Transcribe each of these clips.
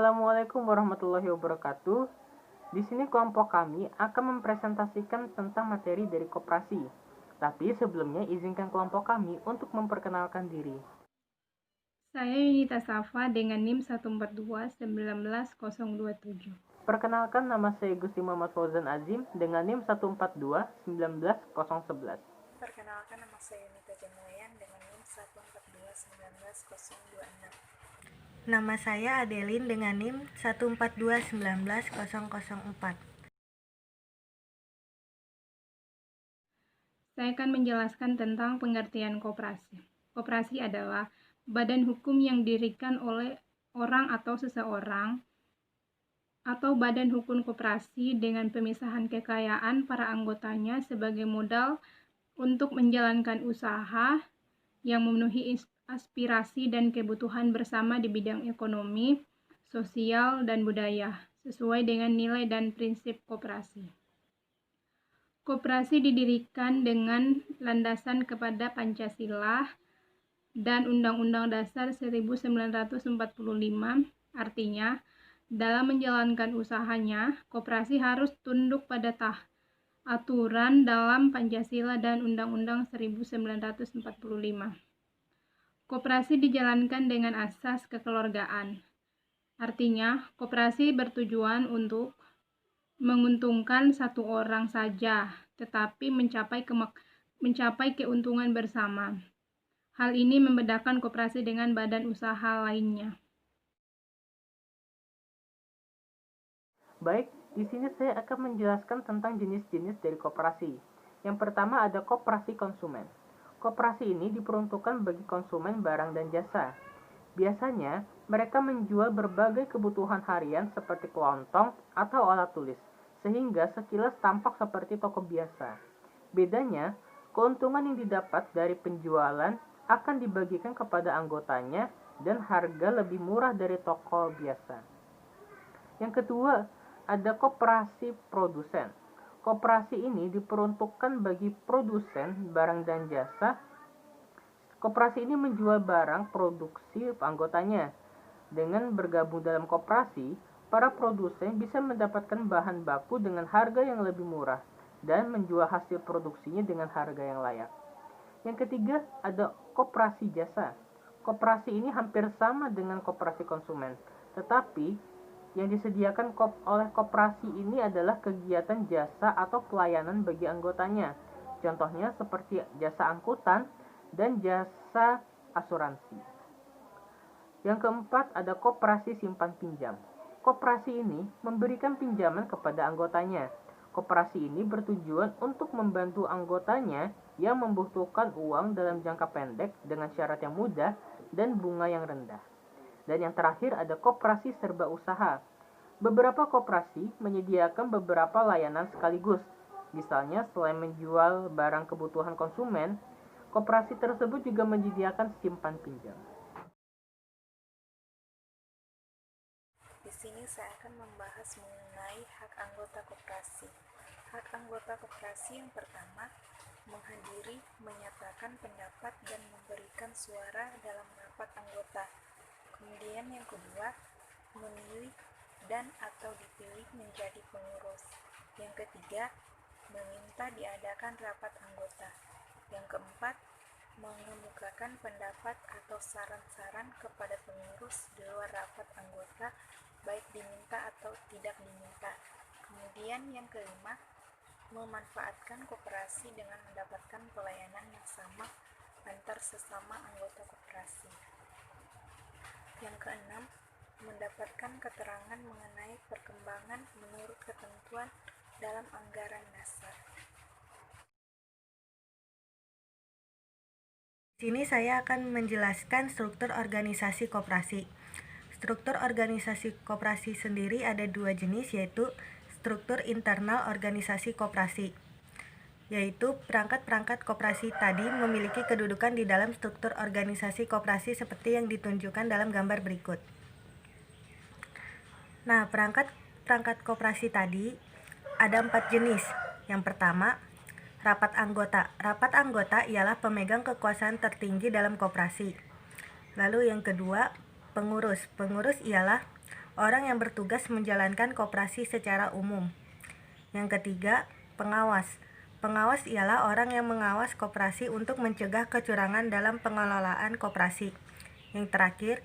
Assalamualaikum warahmatullahi wabarakatuh. Di sini kelompok kami akan mempresentasikan tentang materi dari koperasi. Tapi sebelumnya izinkan kelompok kami untuk memperkenalkan diri. Saya Yunita Safa dengan NIM 142-19027. Perkenalkan, nama saya Gusti Muhammad Fauzan Azim dengan NIM 142-19011. Perkenalkan, nama saya Yunita Jamulayan dengan NIM 142-19026. Nama saya Adeline dengan NIM 142-19004. Saya akan menjelaskan tentang pengertian koperasi. Koperasi adalah badan hukum yang didirikan oleh orang atau seseorang atau badan hukum koperasi dengan pemisahan kekayaan para anggotanya sebagai modal untuk menjalankan usaha yang memenuhi aspirasi dan kebutuhan bersama di bidang ekonomi, sosial, dan budaya, sesuai dengan nilai dan prinsip koperasi. Koperasi didirikan dengan landasan kepada Pancasila dan Undang-Undang Dasar 1945, artinya, dalam menjalankan usahanya, koperasi harus tunduk pada aturan dalam Pancasila dan Undang-Undang 1945. Koperasi dijalankan dengan asas kekeluargaan. Artinya, koperasi bertujuan untuk menguntungkan satu orang saja, tetapi mencapai keuntungan bersama. Hal ini membedakan koperasi dengan badan usaha lainnya. Baik, di sini saya akan menjelaskan tentang jenis-jenis dari koperasi. Yang pertama ada koperasi konsumen. Koperasi ini diperuntukkan bagi konsumen barang dan jasa. Biasanya, mereka menjual berbagai kebutuhan harian seperti kelontong atau alat tulis, sehingga sekilas tampak seperti toko biasa. Bedanya, keuntungan yang didapat dari penjualan akan dibagikan kepada anggotanya dan harga lebih murah dari toko biasa. Yang kedua, ada koperasi produsen. Koperasi ini diperuntukkan bagi produsen barang dan jasa. Koperasi ini menjual barang produksi anggotanya. Dengan bergabung dalam koperasi, para produsen bisa mendapatkan bahan baku dengan harga yang lebih murah dan menjual hasil produksinya dengan harga yang layak. Yang ketiga, ada koperasi jasa. Koperasi ini hampir sama dengan koperasi konsumen, tetapi yang disediakan oleh koperasi ini adalah kegiatan jasa atau pelayanan bagi anggotanya. Contohnya seperti jasa angkutan dan jasa asuransi. Yang keempat ada koperasi simpan pinjam. Koperasi ini memberikan pinjaman kepada anggotanya. Koperasi ini bertujuan untuk membantu anggotanya yang membutuhkan uang dalam jangka pendek dengan syarat yang mudah dan bunga yang rendah. Dan yang terakhir ada koperasi serba usaha. Beberapa koperasi menyediakan beberapa layanan sekaligus. Misalnya, selain menjual barang kebutuhan konsumen, koperasi tersebut juga menyediakan simpan pinjam. Di sini saya akan membahas mengenai hak anggota koperasi. Hak anggota koperasi yang pertama, menghadiri, menyatakan pendapat, dan memberikan suara dalam rapat anggota. Kemudian yang kedua, memilih dan atau dipilih menjadi pengurus. Yang ketiga, meminta diadakan rapat anggota. Yang keempat, mengemukakan pendapat atau saran-saran kepada pengurus di luar rapat anggota, baik diminta atau tidak diminta. Kemudian yang kelima, memanfaatkan koperasi dengan mendapatkan pelayanan yang sama antar sesama anggota koperasi. Yang keenam, mendapatkan keterangan mengenai perkembangan menurut ketentuan dalam anggaran dasar. Di sini saya akan menjelaskan struktur organisasi koperasi. Struktur organisasi koperasi sendiri ada dua jenis, yaitu struktur internal organisasi koperasi, yaitu perangkat-perangkat koperasi tadi memiliki kedudukan di dalam struktur organisasi koperasi seperti yang ditunjukkan dalam gambar berikut. Nah, perangkat koperasi tadi ada 4 jenis. Yang pertama, rapat anggota. Rapat anggota ialah pemegang kekuasaan tertinggi dalam koperasi. Lalu yang kedua, pengurus. Pengurus ialah orang yang bertugas menjalankan koperasi secara umum. Yang ketiga, pengawas. Pengawas ialah orang yang mengawas koperasi untuk mencegah kecurangan dalam pengelolaan koperasi. Yang terakhir,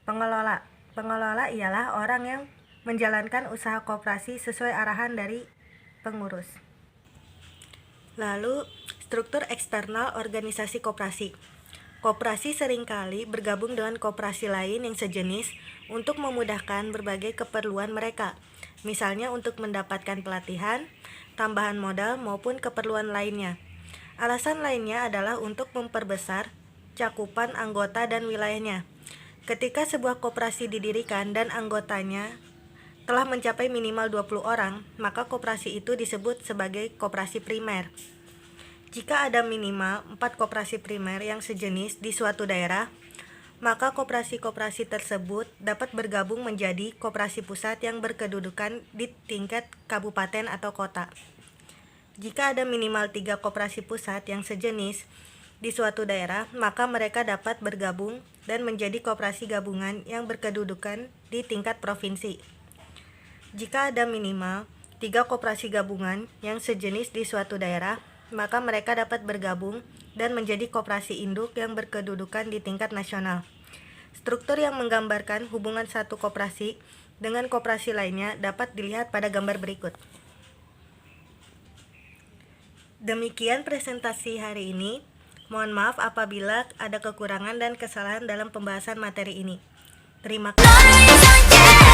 pengelola. Pengelola ialah orang yang menjalankan usaha koperasi sesuai arahan dari pengurus. Lalu, struktur eksternal organisasi koperasi. Koperasi seringkali bergabung dengan koperasi lain yang sejenis untuk memudahkan berbagai keperluan mereka, misalnya untuk mendapatkan pelatihan, tambahan modal, maupun keperluan lainnya. Alasan lainnya adalah untuk memperbesar cakupan anggota dan wilayahnya. Ketika sebuah koperasi didirikan dan anggotanya telah mencapai minimal 20 orang, maka koperasi itu disebut sebagai koperasi primer. Jika ada minimal 4 koperasi primer yang sejenis di suatu daerah, maka koperasi-koperasi tersebut dapat bergabung menjadi koperasi pusat yang berkedudukan di tingkat kabupaten atau kota. Jika ada minimal 3 koperasi pusat yang sejenis di suatu daerah, maka mereka dapat bergabung dan menjadi koperasi gabungan yang berkedudukan di tingkat provinsi. Jika ada minimal 3 koperasi gabungan yang sejenis di suatu daerah, maka mereka dapat bergabung dan menjadi koperasi induk yang berkedudukan di tingkat nasional. Struktur yang menggambarkan hubungan satu koperasi dengan koperasi lainnya dapat dilihat pada gambar berikut. Demikian presentasi hari ini. Mohon maaf apabila ada kekurangan dan kesalahan dalam pembahasan materi ini. Terima kasih.